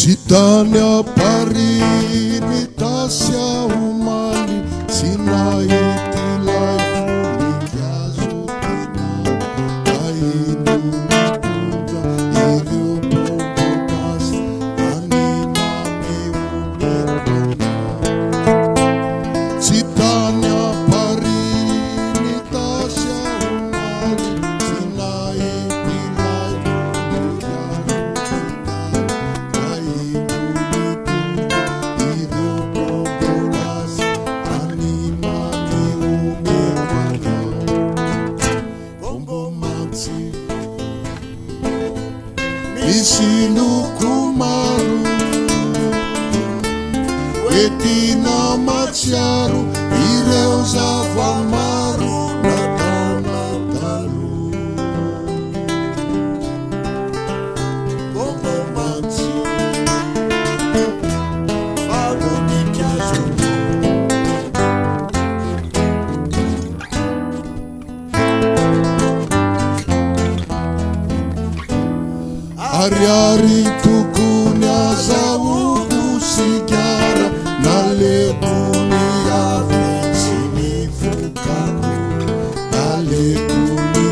Sitanya parini tasya umali sinaitilai fulikiazutina kainu mikunja irio bobokas anima meumirkana. Sitanya parini tasya umali sinaitilai Isinukumaru Wetina maciaru Ireu zavamaru Natal-natalu Bombo manci Fagonikiazu Hari-hari tukunya zawuku sigara Nalekuni sini fukaku Nalekuni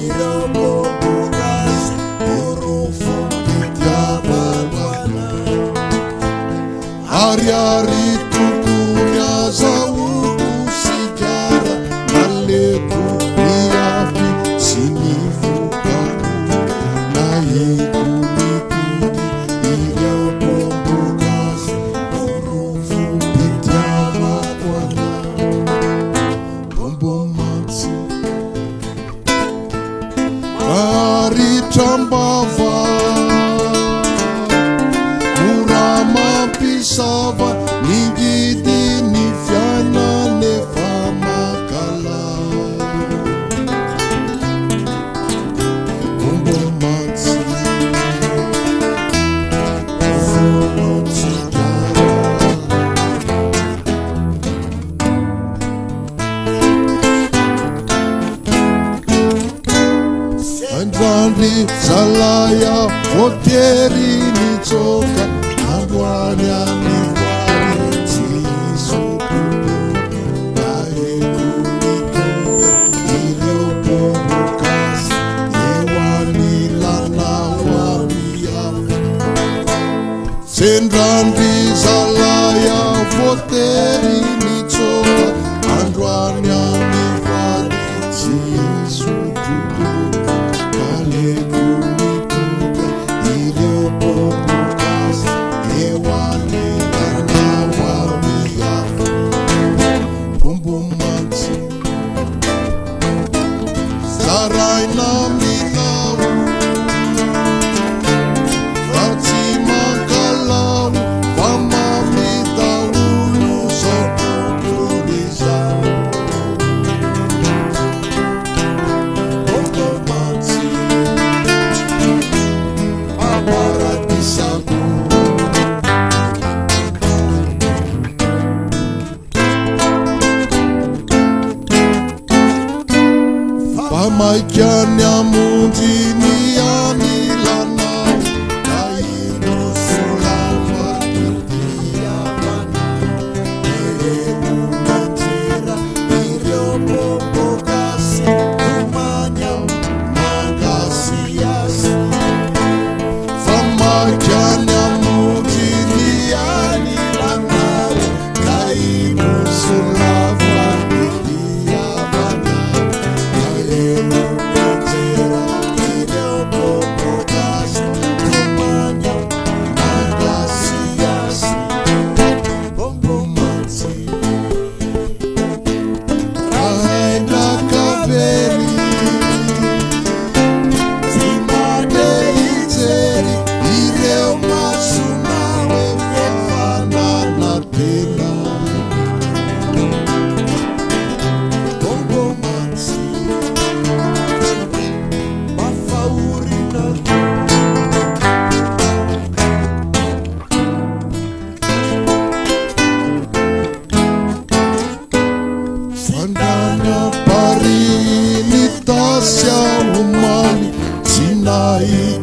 ira bobokas Urufu pityabatwana. Hari-hari tukunya zawuku sigara Nalekuni sini fukaku Tambava Murama pisava Nigidi nifiana nefama kala Bombo manzi Andwani salaya Otieri ni choka Andwani aniwari Tisukudu Naekunikudu Ilio bobokas Iwani lana wamiyafu Sendrandi salaya Otieri ni choka Andwani aniwari Tisukudu Pamaikianya mundini anilana Kaino sulava kirtiavana Eremu mentira irio bobokasi Tumanya magasiasi Pamaikianya mundini anilana Kaino sulava kirtiavana Parini tasya umali sinai